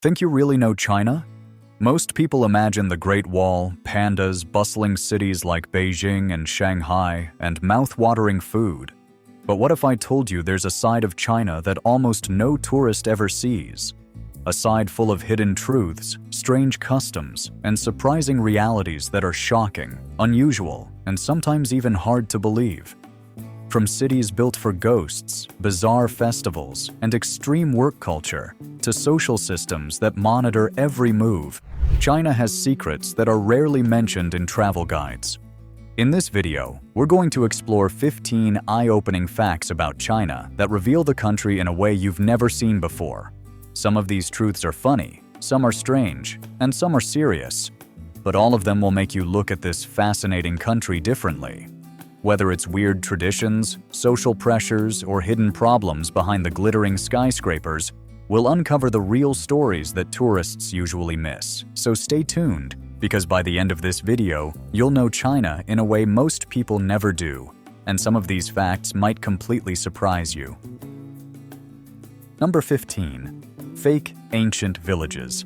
Think you really know China? Most people imagine the Great Wall, pandas, bustling cities like Beijing and Shanghai, and mouth-watering food. But what if I told you there's a side of China that almost no tourist ever sees? A side full of hidden truths, strange customs, and surprising realities that are shocking, unusual, and sometimes even hard to believe. From cities built for ghosts, bizarre festivals, and extreme work culture, to social systems that monitor every move, China has secrets that are rarely mentioned in travel guides. In this video, we're going to explore 15 eye-opening facts about China that reveal the country in a way you've never seen before. Some of these truths are funny, some are strange, and some are serious. But all of them will make you look at this fascinating country differently. Whether it's weird traditions, social pressures, or hidden problems behind the glittering skyscrapers, we'll uncover the real stories that tourists usually miss. So stay tuned, because by the end of this video, you'll know China in a way most people never do, and some of these facts might completely surprise you. Number 15. Fake ancient villages.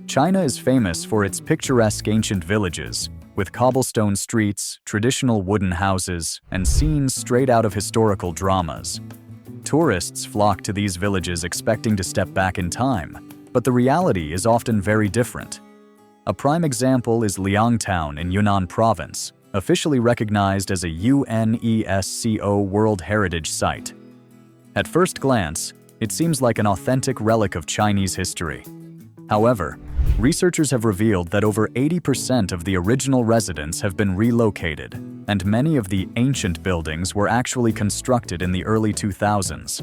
China is famous for its picturesque ancient villages, with cobblestone streets, traditional wooden houses, and scenes straight out of historical dramas. Tourists flock to these villages expecting to step back in time, but the reality is often very different. A prime example is Liang Town in Yunnan Province, officially recognized as a UNESCO World Heritage Site. At first glance, it seems like an authentic relic of Chinese history. However, researchers have revealed that over 80% of the original residents have been relocated, and many of the ancient buildings were actually constructed in the early 2000s.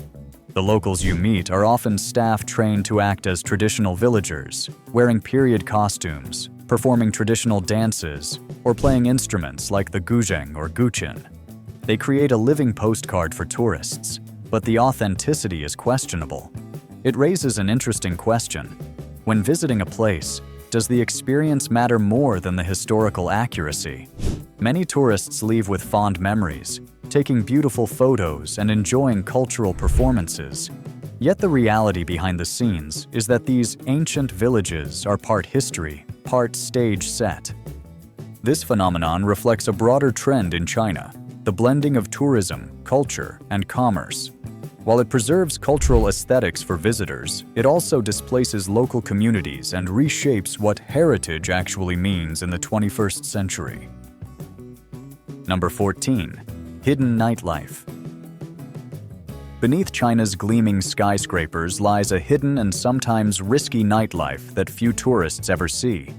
The locals you meet are often staff trained to act as traditional villagers, wearing period costumes, performing traditional dances, or playing instruments like the guzheng or guqin. They create a living postcard for tourists, but the authenticity is questionable. It raises an interesting question. When visiting a place, does the experience matter more than the historical accuracy? Many tourists leave with fond memories, taking beautiful photos and enjoying cultural performances. Yet the reality behind the scenes is that these ancient villages are part history, part stage set. This phenomenon reflects a broader trend in China, the blending of tourism, culture, and commerce. While it preserves cultural aesthetics for visitors, it also displaces local communities and reshapes what heritage actually means in the 21st century. Number 14. Hidden nightlife. Beneath China's gleaming skyscrapers lies a hidden and sometimes risky nightlife that few tourists ever see.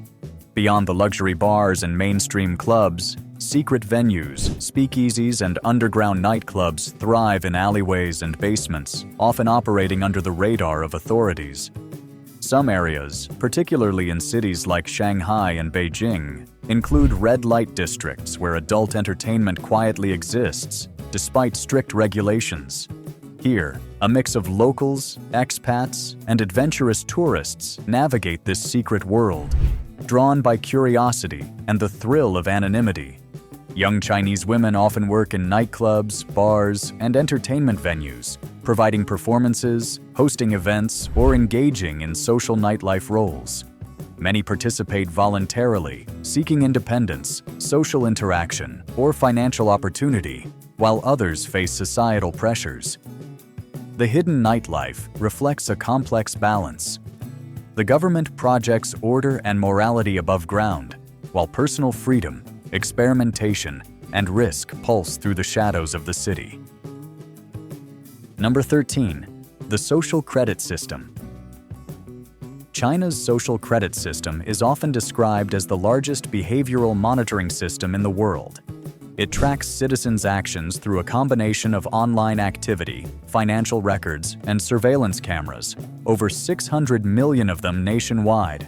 Beyond the luxury bars and mainstream clubs, secret venues, speakeasies, and underground nightclubs thrive in alleyways and basements, often operating under the radar of authorities. Some areas, particularly in cities like Shanghai and Beijing, include red light districts where adult entertainment quietly exists, despite strict regulations. Here, a mix of locals, expats, and adventurous tourists navigate this secret world, drawn by curiosity and the thrill of anonymity. Young Chinese women often work in nightclubs, bars, and entertainment venues, providing performances, hosting events, or engaging in social nightlife roles. Many participate voluntarily, seeking independence, social interaction, or financial opportunity, while others face societal pressures. The hidden nightlife reflects a complex balance. The government projects order and morality above ground, while personal freedom, experimentation, and risk pulse through the shadows of the city. Number 13. The social credit system. China's social credit system is often described as the largest behavioral monitoring system in the world. It tracks citizens' actions through a combination of online activity, financial records, and surveillance cameras, over 600 million of them nationwide.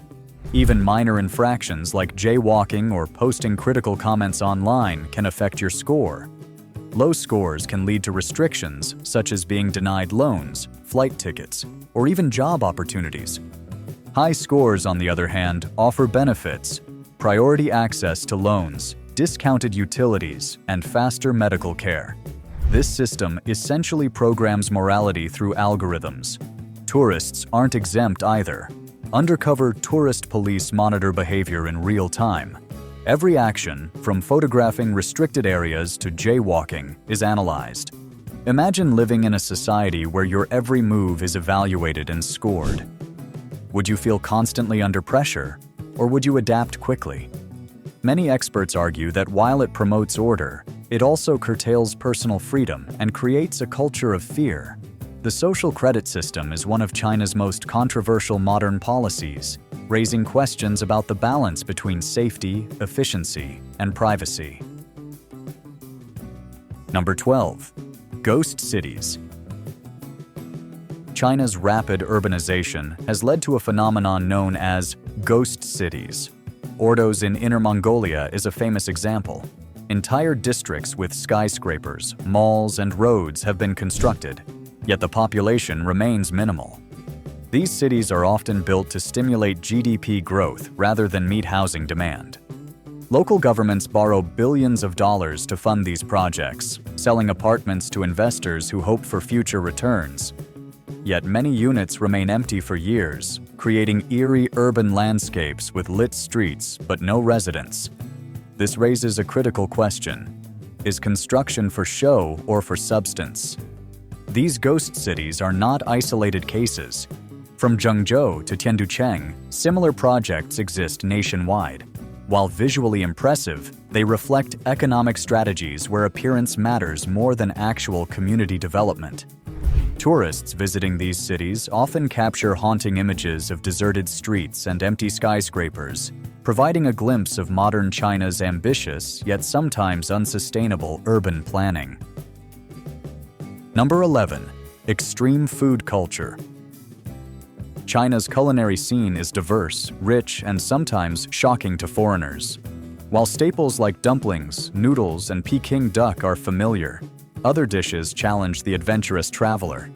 Even minor infractions like jaywalking or posting critical comments online can affect your score. Low scores can lead to restrictions such as being denied loans, flight tickets, or even job opportunities. High scores, on the other hand, offer benefits: priority access to loans, discounted utilities, and faster medical care. This system essentially programs morality through algorithms. Tourists aren't exempt either. Undercover tourist police monitor behavior in real time. Every action, from photographing restricted areas to jaywalking, is analyzed. Imagine living in a society where your every move is evaluated and scored. Would you feel constantly under pressure, or would you adapt quickly? Many experts argue that while it promotes order, it also curtails personal freedom and creates a culture of fear. The social credit system is one of China's most controversial modern policies, raising questions about the balance between safety, efficiency, and privacy. Number 12. Ghost cities. China's rapid urbanization has led to a phenomenon known as ghost cities. Ordos in Inner Mongolia is a famous example. Entire districts with skyscrapers, malls, and roads have been constructed, yet the population remains minimal. These cities are often built to stimulate GDP growth rather than meet housing demand. Local governments borrow billions of dollars to fund these projects, selling apartments to investors who hope for future returns. Yet many units remain empty for years, creating eerie urban landscapes with lit streets but no residents. This raises a critical question: is construction for show or for substance? These ghost cities are not isolated cases. From Zhengzhou to Tianducheng, similar projects exist nationwide. While visually impressive, they reflect economic strategies where appearance matters more than actual community development. Tourists visiting these cities often capture haunting images of deserted streets and empty skyscrapers, providing a glimpse of modern China's ambitious yet sometimes unsustainable urban planning. Number 11. Extreme food culture. China's culinary scene is diverse, rich, and sometimes shocking to foreigners. While staples like dumplings, noodles, and Peking duck are familiar, other dishes challenge the adventurous traveler.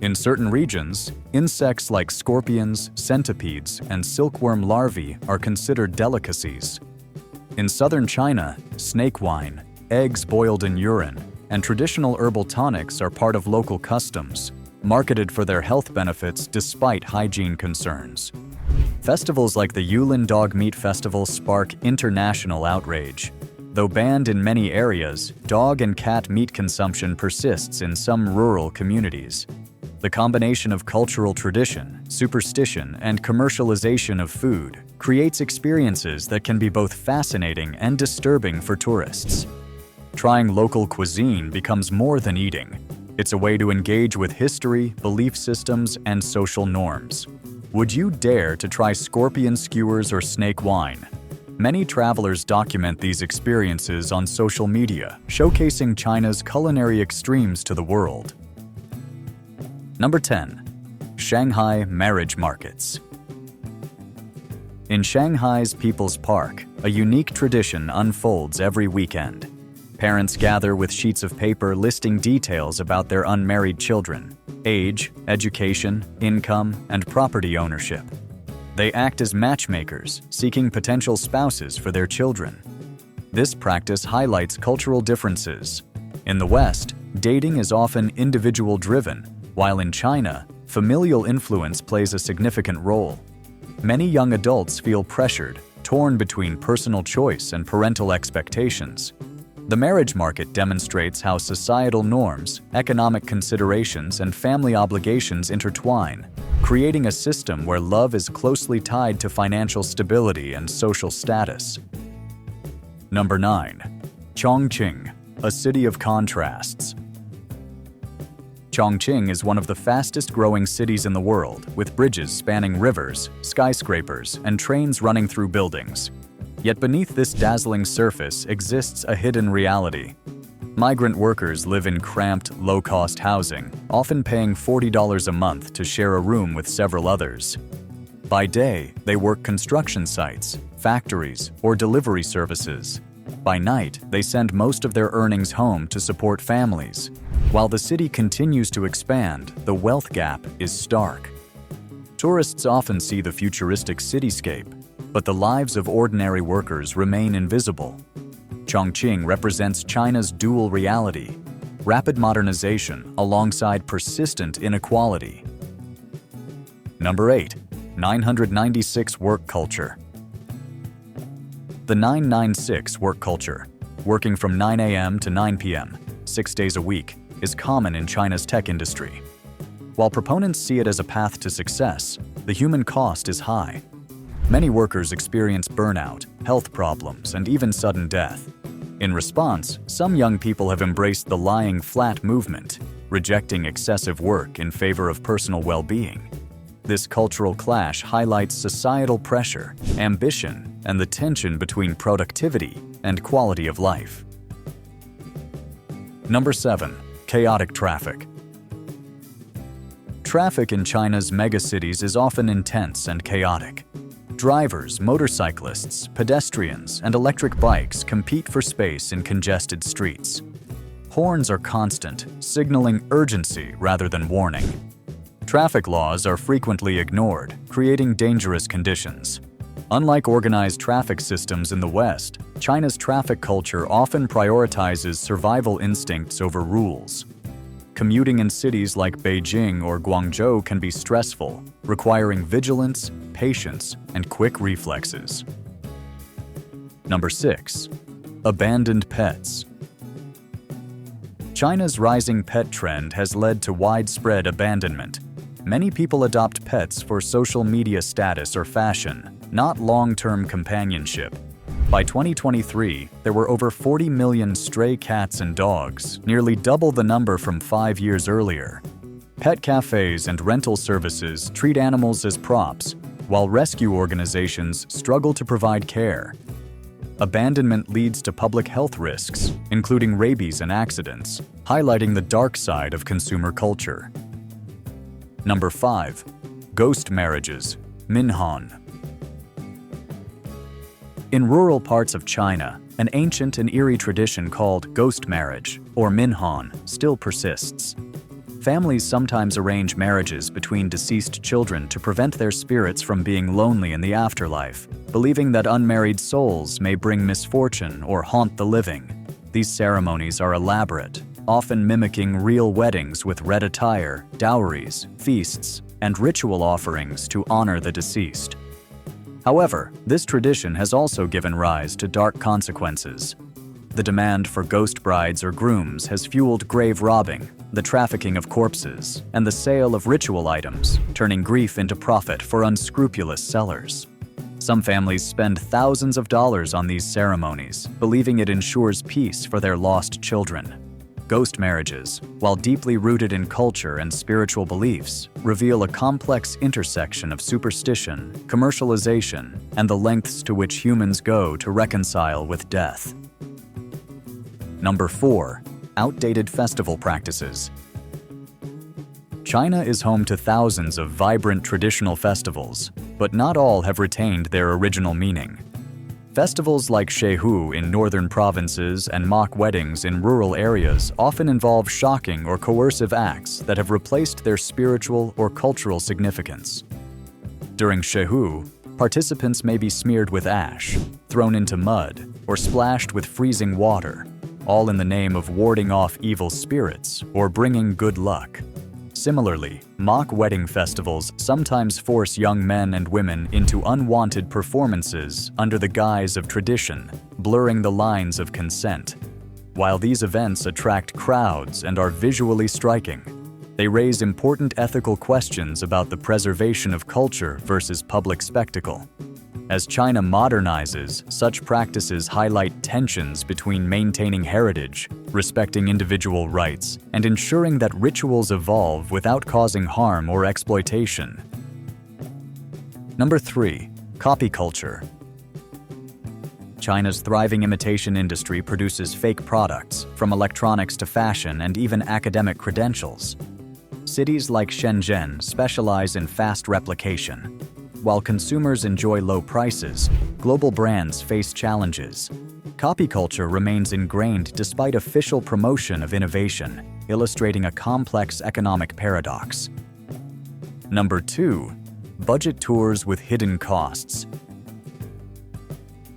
In certain regions, insects like scorpions, centipedes, and silkworm larvae are considered delicacies. In southern China, snake wine, eggs boiled in urine, and traditional herbal tonics are part of local customs, marketed for their health benefits despite hygiene concerns. Festivals like the Yulin Dog Meat Festival spark international outrage. Though banned in many areas, dog and cat meat consumption persists in some rural communities. The combination of cultural tradition, superstition, and commercialization of food creates experiences that can be both fascinating and disturbing for tourists. Trying local cuisine becomes more than eating. It's a way to engage with history, belief systems, and social norms. Would you dare to try scorpion skewers or snake wine? Many travelers document these experiences on social media, showcasing China's culinary extremes to the world. Number 10. Shanghai marriage markets. In Shanghai's People's Park, a unique tradition unfolds every weekend. Parents gather with sheets of paper listing details about their unmarried children: age, education, income, and property ownership. They act as matchmakers, seeking potential spouses for their children. This practice highlights cultural differences. In the West, dating is often individual-driven, while in China, familial influence plays a significant role. Many young adults feel pressured, torn between personal choice and parental expectations. The marriage market demonstrates how societal norms, economic considerations, and family obligations intertwine, creating a system where love is closely tied to financial stability and social status. Number 9. Chongqing, a city of contrasts. Chongqing is one of the fastest-growing cities in the world, with bridges spanning rivers, skyscrapers, and trains running through buildings. Yet beneath this dazzling surface exists a hidden reality. Migrant workers live in cramped, low-cost housing, often paying $40 a month to share a room with several others. By day, they work construction sites, factories, or delivery services. By night, they send most of their earnings home to support families. While the city continues to expand, the wealth gap is stark. Tourists often see the futuristic cityscape, but the lives of ordinary workers remain invisible. Chongqing represents China's dual reality: rapid modernization alongside persistent inequality. Number 8. 996 Work Culture. The 996 work culture, working from 9 a.m. to 9 p.m., 6 days a week, is common in China's tech industry. While proponents see it as a path to success, the human cost is high. Many workers experience burnout, health problems, and even sudden death. In response, some young people have embraced the lying flat movement, rejecting excessive work in favor of personal well-being. This cultural clash highlights societal pressure, ambition, and the tension between productivity and quality of life. Number 7. Chaotic traffic. Traffic in China's megacities is often intense and chaotic. Drivers, motorcyclists, pedestrians, and electric bikes compete for space in congested streets. Horns are constant, signaling urgency rather than warning. Traffic laws are frequently ignored, creating dangerous conditions. Unlike organized traffic systems in the West, China's traffic culture often prioritizes survival instincts over rules. Commuting in cities like Beijing or Guangzhou can be stressful, requiring vigilance, patience, and quick reflexes. Number 6. Abandoned pets. China's rising pet trend has led to widespread abandonment. Many people adopt pets for social media status or fashion, not long-term companionship. By 2023, there were over 40 million stray cats and dogs, nearly double the number from 5 years earlier. Pet cafes and rental services treat animals as props, while rescue organizations struggle to provide care. Abandonment leads to public health risks, including rabies and accidents, highlighting the dark side of consumer culture. Number 5. Ghost marriages, Minhan. In rural parts of China, an ancient and eerie tradition called ghost marriage, or Minhan, still persists. Families sometimes arrange marriages between deceased children to prevent their spirits from being lonely in the afterlife, believing that unmarried souls may bring misfortune or haunt the living. These ceremonies are elaborate, often mimicking real weddings with red attire, dowries, feasts, and ritual offerings to honor the deceased. However, this tradition has also given rise to dark consequences. The demand for ghost brides or grooms has fueled grave robbing, the trafficking of corpses, and the sale of ritual items, turning grief into profit for unscrupulous sellers. Some families spend thousands of dollars on these ceremonies, believing it ensures peace for their lost children. Ghost marriages, while deeply rooted in culture and spiritual beliefs, reveal a complex intersection of superstition, commercialization, and the lengths to which humans go to reconcile with death. Number 4. Outdated festival practices. China is home to thousands of vibrant traditional festivals, but not all have retained their original meaning. Festivals like Shehu in northern provinces and mock weddings in rural areas often involve shocking or coercive acts that have replaced their spiritual or cultural significance. During Shehu, participants may be smeared with ash, thrown into mud, or splashed with freezing water, all in the name of warding off evil spirits or bringing good luck. Similarly, mock wedding festivals sometimes force young men and women into unwanted performances under the guise of tradition, blurring the lines of consent. While these events attract crowds and are visually striking, they raise important ethical questions about the preservation of culture versus public spectacle. As China modernizes, such practices highlight tensions between maintaining heritage, respecting individual rights, and ensuring that rituals evolve without causing harm or exploitation. Number 3. Copy culture. China's thriving imitation industry produces fake products, from electronics to fashion and even academic credentials. Cities like Shenzhen specialize in fast replication. While consumers enjoy low prices, global brands face challenges. Copy culture remains ingrained despite official promotion of innovation, illustrating a complex economic paradox. Number 2. Budget tours with hidden costs.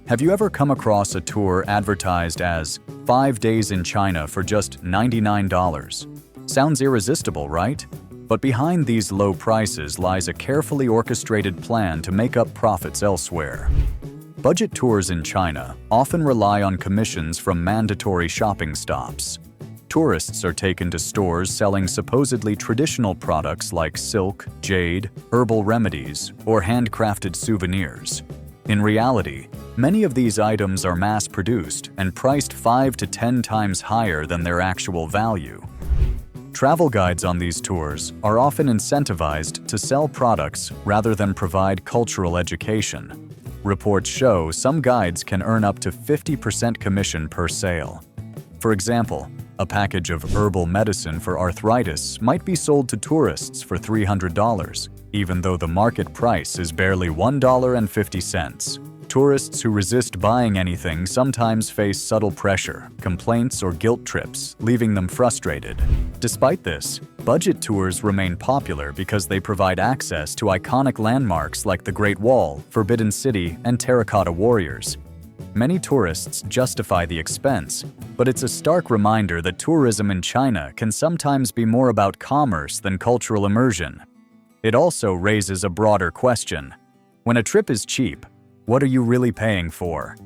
Have you ever come across a tour advertised as 5 days in China for just $99? Sounds irresistible, right? But behind these low prices lies a carefully orchestrated plan to make up profits elsewhere. Budget tours in China often rely on commissions from mandatory shopping stops. Tourists are taken to stores selling supposedly traditional products like silk, jade, herbal remedies, or handcrafted souvenirs. In reality, many of these items are mass-produced and priced 5 to 10 times higher than their actual value. Travel guides on these tours are often incentivized to sell products rather than provide cultural education. Reports show some guides can earn up to 50% commission per sale. For example, a package of herbal medicine for arthritis might be sold to tourists for $300, even though the market price is barely $1.50. Tourists who resist buying anything sometimes face subtle pressure, complaints, or guilt trips, leaving them frustrated. Despite this, budget tours remain popular because they provide access to iconic landmarks like the Great Wall, Forbidden City, and Terracotta Warriors. Many tourists justify the expense, but it's a stark reminder that tourism in China can sometimes be more about commerce than cultural immersion. It also raises a broader question. When a trip is cheap, what are you really paying for?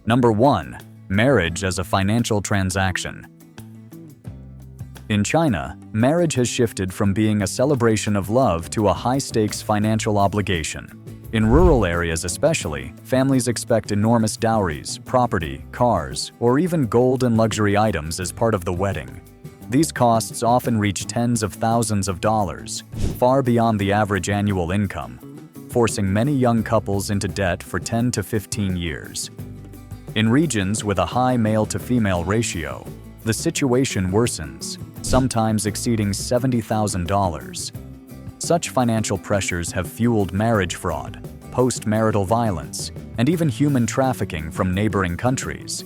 Number 1. Marriage as a financial transaction. In China, marriage has shifted from being a celebration of love to a high-stakes financial obligation. In rural areas especially, families expect enormous dowries, property, cars, or even gold and luxury items as part of the wedding. These costs often reach tens of thousands of dollars, far beyond the average annual income, forcing many young couples into debt for 10 to 15 years. In regions with a high male-to-female ratio, the situation worsens, sometimes exceeding $70,000. Such financial pressures have fueled marriage fraud, post-marital violence, and even human trafficking from neighboring countries.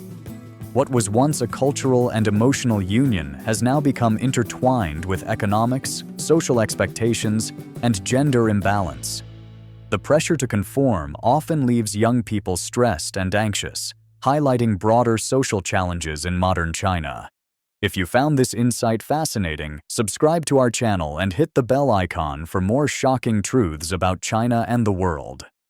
What was once a cultural and emotional union has now become intertwined with economics, social expectations, and gender imbalance. The pressure to conform often leaves young people stressed and anxious, highlighting broader social challenges in modern China. If you found this insight fascinating, subscribe to our channel and hit the bell icon for more shocking truths about China and the world.